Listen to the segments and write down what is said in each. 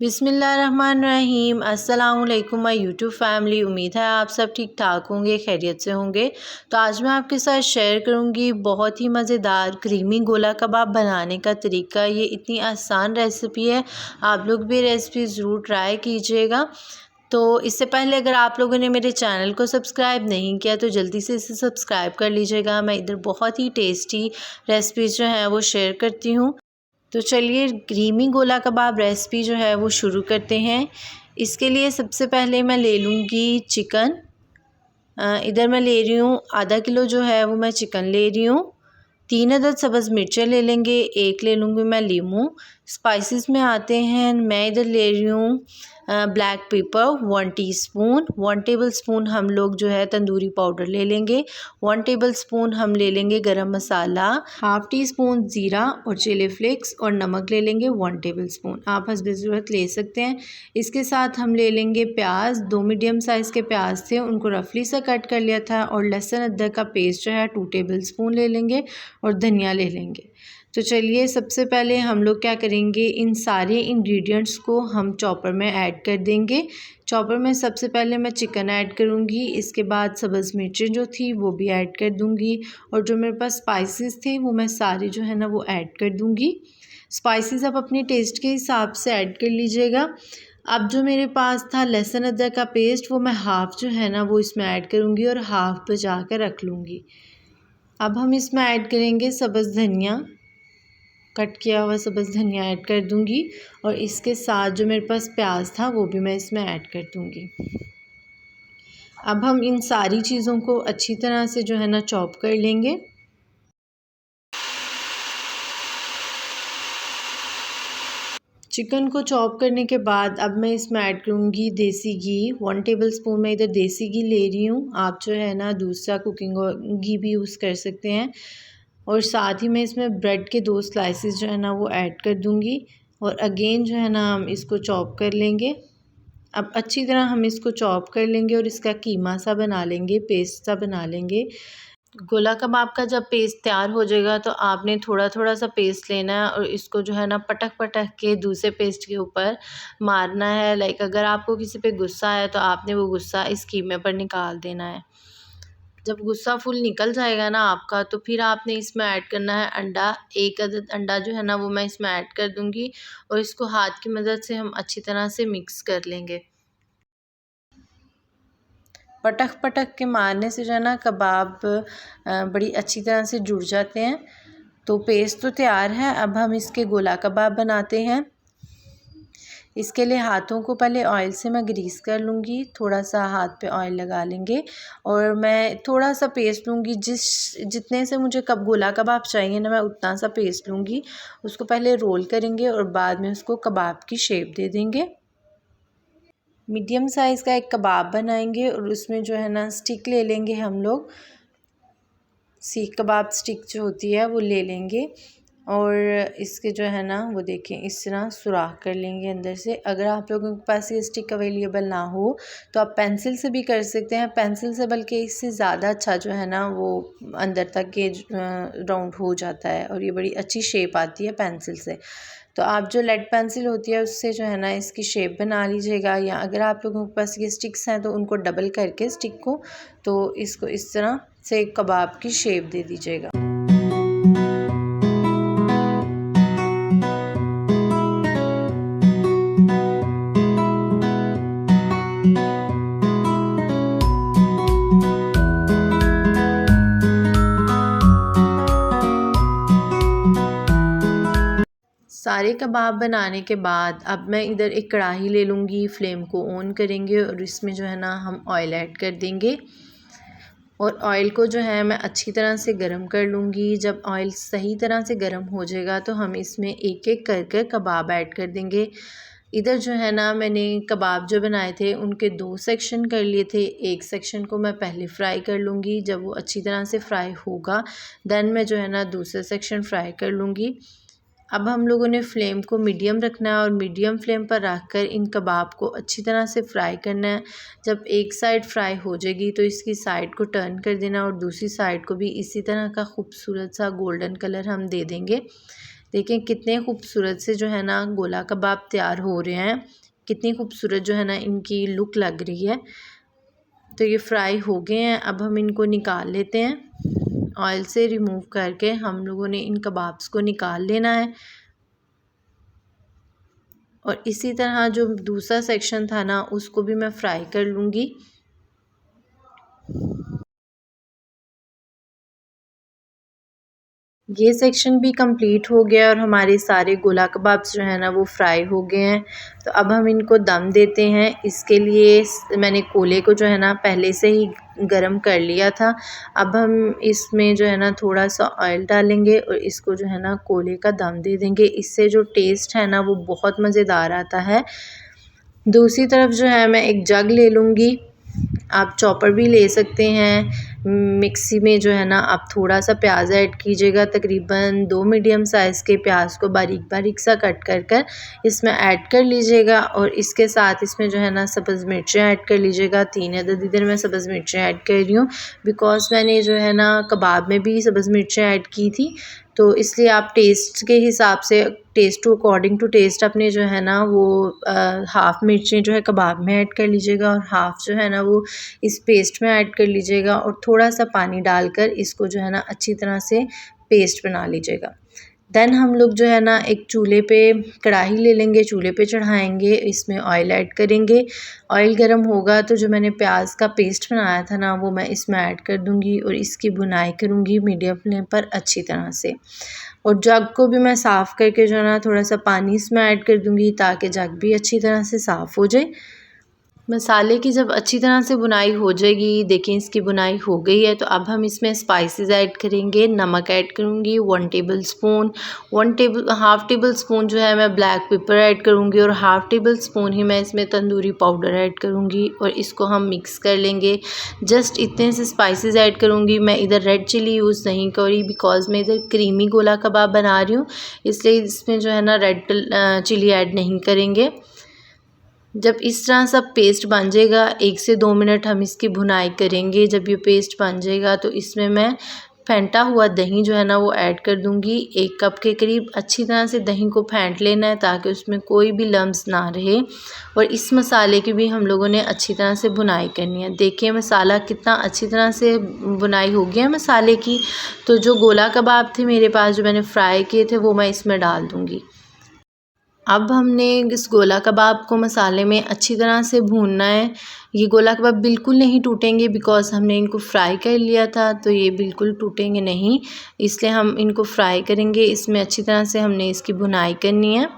बिस्मिल्लाहिर्रहमानिर्रहीम। अस्सलामुअलैकुम my YouTube family. उम्मीद है आप सब ठीक ठाक होंगे, खैरियत से होंगे। तो आज मैं आपके साथ शेयर करूंगी बहुत ही मज़ेदार क्रीमी गोला कबाब बनाने का तरीका। ये इतनी आसान रेसिपी है, आप लोग भी रेसिपी ज़रूर ट्राई कीजिएगा। तो इससे पहले अगर आप लोगों ने मेरे चैनल को सब्सक्राइब नहीं किया तो जल्दी से इसे सब्सक्राइब कर लीजिएगा। मैं इधर बहुत ही टेस्टी रेसिपीज़ जो हैं वो शेयर करती हूँ। तो चलिए क्रीमी गोला कबाब रेसिपी जो है वो शुरू करते हैं। इसके लिए सबसे पहले मैं ले लूँगी चिकन। इधर मैं ले रही हूँ आधा किलो जो है वो मैं चिकन ले रही हूँ। 3 अदद सब्ज़ मिर्चें ले लेंगे, 1 ले लूँगी मैं लीमू। स्पाइसेस में आते हैं, मैं इधर ले रही हूँ ब्लैक पेपर 1 टीस्पून, 1 टेबलस्पून हम लोग जो है तंदूरी पाउडर ले लेंगे, 1 टेबलस्पून हम ले लेंगे गरम मसाला, हाफ़ टी स्पून ज़ीरा और चिली फ्लेक्स और नमक ले लेंगे 1 टेबलस्पून, आप हस्बे ज़रूरत ले सकते हैं। इसके साथ हम ले लेंगे प्याज, 2 मीडियम साइज़ के प्याज थे, उनको रफली सा कट कर लिया था, और लहसुन अदरक का पेस्ट जो है 2 टेबलस्पून ले लेंगे और धनिया ले लेंगे। तो चलिए सबसे पहले हम लोग क्या करेंगे, इन सारे इंग्रेडिएंट्स को हम चॉपर में ऐड कर देंगे। चॉपर में सबसे पहले मैं चिकन ऐड करूँगी, इसके बाद सब्ज़ मिर्चें जो थी वो भी ऐड कर दूँगी, और जो मेरे पास स्पाइसेस थे वो मैं सारे जो है ना वो ऐड कर दूँगी। स्पाइसेस आप अपने टेस्ट के हिसाब से ऐड कर लीजिएगा। अब जो मेरे पास था लहसुन अदरक का पेस्ट, वो मैं हाफ़ जो है ना वो इसमें ऐड करूँगी और हाफ़ बचा कर रख लूँगी। अब हम इसमें ऐड करेंगे सब्ज़ धनिया, कट किया हुआ सब्ज़ धनिया ऐड कर दूंगी, और इसके साथ जो मेरे पास प्याज था वो भी मैं इसमें ऐड कर दूंगी। अब हम इन सारी चीज़ों को अच्छी तरह से जो है ना चॉप कर लेंगे। चिकन को चॉप करने के बाद अब मैं इसमें ऐड करूँगी देसी घी, 1 टेबलस्पून मैं इधर देसी घी ले रही हूँ। आप जो है ना दूसरा कुकिंग घी भी यूज़ कर सकते हैं। और साथ ही मैं इसमें ब्रेड के 2 स्लाइसेस जो है ना वो ऐड कर दूँगी, और अगेन जो है ना हम इसको चॉप कर लेंगे। अब अच्छी तरह हम इसको चॉप कर लेंगे और इसका कीमा सा बना लेंगे, पेस्ट सा बना लेंगे। गोला कबाब का जब पेस्ट तैयार हो जाएगा तो आपने थोड़ा थोड़ा सा पेस्ट लेना है और इसको जो है ना पटक पटक के दूसरे पेस्ट के ऊपर मारना है। लाइक अगर आपको किसी पे गुस्सा है तो आपने वो गुस्सा इस कीमे पर निकाल देना है। जब गुस्सा फुल निकल जाएगा ना आपका, तो फिर आपने इसमें ऐड करना है अंडा। 1 अदद अंडा जो है ना वो मैं इसमें ऐड कर दूँगी, और इसको हाथ की मदद से हम अच्छी तरह से मिक्स कर लेंगे। पटक पटक के मारने से जो है ना कबाब बड़ी अच्छी तरह से जुड़ जाते हैं। तो पेस्ट तो तैयार है, अब हम इसके गोला कबाब बनाते हैं। इसके लिए हाथों को पहले ऑयल से मैं ग्रीस कर लूँगी, थोड़ा सा हाथ पे ऑयल लगा लेंगे, और मैं थोड़ा सा पेस्ट लूँगी। जितने से मुझे कब गोला कबाब चाहिए ना, मैं उतना सा पेस्ट लूँगी। उसको पहले रोल करेंगे और बाद में उसको कबाब की शेप दे देंगे। मीडियम साइज़ का एक कबाब बनाएंगे, और उसमें जो है ना स्टिक ले लेंगे हम लोग, सीख कबाब स्टिक जो होती है वो ले लेंगे, और इसके जो है ना वो देखें इस तरह सुराख कर लेंगे अंदर से। अगर आप लोगों के पास ये स्टिक अवेलेबल ना हो तो आप पेंसिल से भी कर सकते हैं। पेंसिल से बल्कि इससे ज़्यादा अच्छा जो है ना वो अंदर तक ये राउंड हो जाता है, और ये बड़ी अच्छी शेप आती है पेंसिल से। तो आप जो लेड पेंसिल होती है उससे जो है ना इसकी शेप बना लीजिएगा, या अगर आप लोगों के पास ये स्टिक्स हैं तो उनको डबल करके स्टिक को, तो इसको इस तरह से कबाब की शेप दे दीजिएगा। सारे कबाब बनाने के बाद अब मैं इधर एक कढ़ाई ले लूँगी, फ्लेम को ऑन करेंगे और इसमें जो है ना हम ऑयल ऐड कर देंगे, और ऑयल को जो है मैं अच्छी तरह से गरम कर लूँगी। जब ऑयल सही तरह से गरम हो जाएगा तो हम इसमें एक एक कर कर कबाब ऐड कर देंगे। इधर जो है ना मैंने कबाब जो बनाए थे उनके 2 सेक्शन कर लिए थे। एक सेक्शन को मैं पहले फ्राई कर लूँगी, जब वो अच्छी तरह से फ्राई होगा देन मैं जो है ना दूसरा सेक्शन फ्राई कर लूँगी। अब हम लोगों ने फ्लेम को मीडियम रखना है, और मीडियम फ्लेम पर रखकर इन कबाब को अच्छी तरह से फ्राई करना है। जब एक साइड फ्राई हो जाएगी तो इसकी साइड को टर्न कर देना, और दूसरी साइड को भी इसी तरह का खूबसूरत सा गोल्डन कलर हम दे देंगे। देखें कितने खूबसूरत से जो है ना गोला कबाब तैयार हो रहे हैं, कितनी खूबसूरत जो है ना इनकी लुक लग रही है। तो ये फ्राई हो गए हैं, अब हम इनको निकाल लेते हैं। ऑयल से रिमूव करके हम लोगों ने इन कबाब्स को निकाल लेना है। और इसी तरह जो दूसरा सेक्शन था ना उसको भी मैं फ्राई कर लूँगी। ये सेक्शन भी कंप्लीट हो गया और हमारे सारे गोला कबाब्स जो है ना वो फ्राई हो गए हैं। तो अब हम इनको दम देते हैं। इसके लिए मैंने कोले को जो है ना पहले से ही गरम कर लिया था। अब हम इसमें जो है ना थोड़ा सा ऑयल डालेंगे और इसको जो है ना कोले का दम दे देंगे। इससे जो टेस्ट है ना वो बहुत मज़ेदार आता है। दूसरी तरफ जो है मैं एक जग ले लूँगी, आप चॉपर भी ले सकते हैं। मिक्सी में जो है ना आप थोड़ा सा प्याज ऐड कीजिएगा, तकरीबन 2 मीडियम साइज़ के प्याज को बारीक बारीक सा कट कर कर इसमें ऐड कर लीजिएगा। और इसके साथ इसमें जो है ना सब्ज़ मिर्चें ऐड कर लीजिएगा। 3 अदद इधर मैं सब्ज़ मिर्चें ऐड कर रही हूँ, बिकॉज़ मैंने जो है ना कबाब में भी सब्ज़ मिर्चें ऐड की थी, तो इसलिए आप टेस्ट के हिसाब से, test to according to test अपने जो है ना वो हाफ़ मिर्चें जो है कबाब में ऐड कर लीजिएगा और हाफ़ जो है ना वो इस पेस्ट में ऐड कर लीजिएगा। और थोड़ा सा पानी डालकर इसको जो है ना अच्छी तरह से पेस्ट बना लीजिएगा। देन हम लोग जो है ना एक चूल्हे पे कढ़ाई ले लेंगे, चूल्हे पे चढ़ाएंगे, इसमें ऑयल ऐड करेंगे। ऑयल गर्म होगा तो जो मैंने प्याज का पेस्ट बनाया था ना वो मैं इसमें ऐड कर दूंगी और इसकी भुनाई करूंगी मीडियम फ्लेम पर अच्छी तरह से। और जग को भी मैं साफ़ करके जो है ना थोड़ा सा पानी इसमें ऐड कर दूंगी ताकि जग भी अच्छी तरह से साफ़ हो जाए। मसाले की जब अच्छी तरह से भुनाई हो जाएगी, देखें इसकी भुनाई हो गई है, तो अब हम इसमें स्पाइसेस ऐड करेंगे। नमक ऐड करूँगी 1 टेबलस्पून, हाफ़ टेबल स्पून जो है मैं ब्लैक पेपर ऐड करूँगी और हाफ़ टेबल स्पून ही मैं इसमें तंदूरी पाउडर ऐड करूँगी और इसको हम मिक्स कर लेंगे। जस्ट इतने से स्पाइसेस ऐड करूँगी। मैं इधर रेड चिली यूज़ नहीं करी बिकॉज़ मैं इधर क्रीमी गोला कबाब बना रही हूँ, इसलिए इसमें जो है ना रेड चिली ऐड नहीं करेंगे। जब इस तरह सा पेस्ट बन जाएगा 1 से 2 मिनट हम इसकी भुनाई करेंगे। जब ये पेस्ट बन जाएगा तो इसमें मैं फेंटा हुआ दही जो है ना वो ऐड कर दूंगी। 1 कप के करीब अच्छी तरह से दही को फेंट लेना है ताकि उसमें कोई भी लम्स ना रहे। और इस मसाले की भी हम लोगों ने अच्छी तरह से भुनाई करनी है। देखिए मसाला कितना अच्छी तरह से भुनाई हो गया है मसाले की। तो जो गोला कबाब थे मेरे पास जो मैंने फ्राई किए थे वो मैं इसमें डाल दूँगी। अब हमने इस गोला कबाब को मसाले में अच्छी तरह से भूनना है। ये गोला कबाब बिल्कुल नहीं टूटेंगे बिकॉज़ हमने इनको फ्राई कर लिया था, तो ये बिल्कुल टूटेंगे नहीं, इसलिए हम इनको फ्राई करेंगे। इसमें अच्छी तरह से हमने इसकी भुनाई करनी है।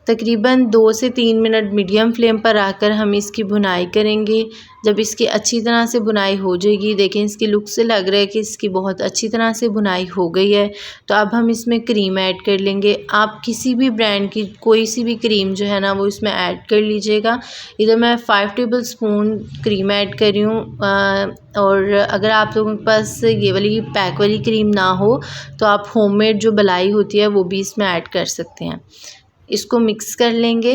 तकरीबन 2 से 3 मिनट मीडियम फ्लेम पर आकर हम इसकी भुनाई करेंगे। जब इसकी अच्छी तरह से भुनाई हो जाएगी, देखें इसकी लुक से लग रहा है कि इसकी बहुत अच्छी तरह से भुनाई हो गई है। तो अब हम इसमें क्रीम ऐड कर लेंगे। आप किसी भी ब्रांड की कोई सी भी क्रीम जो है ना वो इसमें ऐड कर लीजिएगा। इधर मैं 5 टेबल स्पून क्रीम ऐड कर रही हूँ। और अगर आप लोगों के पास ये वाली पैक वाली क्रीम ना हो तो आप होममेड जो मलाई होती है वो भी इसमें ऐड कर सकते हैं। इसको मिक्स कर लेंगे।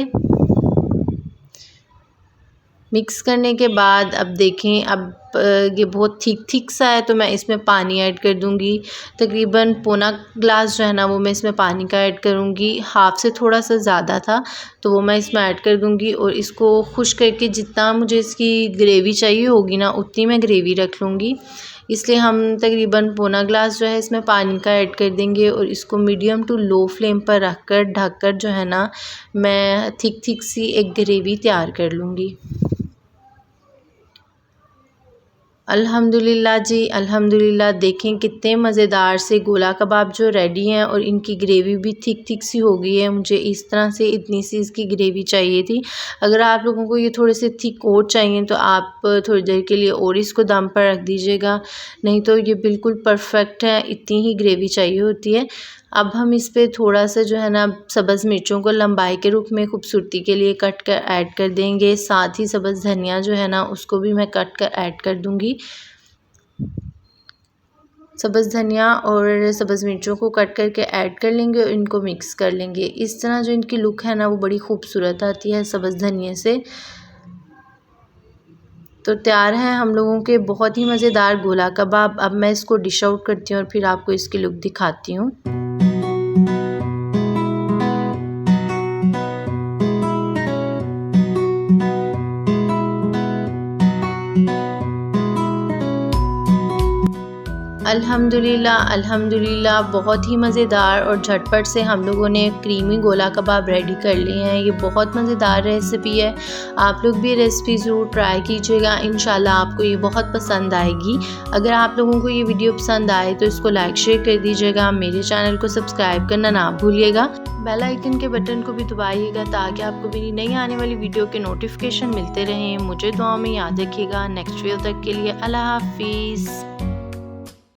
मिक्स करने के बाद अब देखें, अब ये बहुत थिक सा है तो मैं इसमें पानी ऐड कर दूंगी। तकरीबन पौना ग्लास जो है ना वो मैं इसमें पानी का ऐड करूंगी। हाफ़ से थोड़ा सा ज़्यादा था तो वो मैं इसमें ऐड कर दूंगी और इसको खुश करके जितना मुझे इसकी ग्रेवी चाहिए होगी ना उतनी मैं ग्रेवी रख लूँगी। इसलिए हम तकरीबन पौना ग्लास जो है इसमें पानी का ऐड कर देंगे और इसको मीडियम टू लो फ्लेम पर रख कर ढक कर जो है ना मैं थिक सी एक ग्रेवी तैयार कर लूँगी। अल्हम्दुलिल्लाह जी, अल्हम्दुलिल्लाह। देखें कितने मज़ेदार से गोला कबाब जो रेडी हैं और इनकी ग्रेवी भी थिक सी हो गई है। मुझे इस तरह से इतनी सी इसकी ग्रेवी चाहिए थी। अगर आप लोगों को ये थोड़े से थिक और चाहिए तो आप थोड़ी देर के लिए और इसको दम पर रख दीजिएगा, नहीं तो ये बिल्कुल परफेक्ट है, इतनी ही ग्रेवी चाहिए होती है। अब हम इस पे थोड़ा सा जो है ना सब्ज़ मिर्चों को लंबाई के रूप में खूबसूरती के लिए कट कर ऐड कर देंगे। साथ ही सब्ज़ धनिया जो है ना उसको भी मैं कट कर ऐड कर दूँगी। सब्ज़ धनिया और सब्ज़ मिर्चों को कट करके ऐड कर लेंगे और इनको मिक्स कर लेंगे। इस तरह जो इनकी लुक है ना वो बड़ी खूबसूरत आती है सब्ज़ धनिया से। तो तैयार हैं हम लोगों के बहुत ही मज़ेदार गोला कबाब। अब मैं इसको डिश आउट करती हूँ और फिर आपको इसकी लुक दिखाती हूँ। अल्हम्दुलिल्लाह अल्हम्दुलिल्लाह बहुत ही मज़ेदार और झटपट से हम लोगों ने क्रीमी गोला कबाब रेडी कर लिए हैं। ये बहुत मज़ेदार रेसिपी है, आप लोग भी रेसिपी ज़रूर ट्राई कीजिएगा, इंशाल्लाह आपको ये बहुत पसंद आएगी। अगर आप लोगों को ये वीडियो पसंद आए तो इसको लाइक शेयर कर दीजिएगा, मेरे चैनल को सब्सक्राइब करना ना भूलिएगा, बेल आइकन के बटन को भी दबाइएगा ताकि आपको मेरी नई आने वाली वीडियो के नोटिफिकेशन मिलते रहें। मुझे दुआ में याद रखिएगा। नेक्स्ट वीडियो तक के लिए अल्लाह हाफिज़।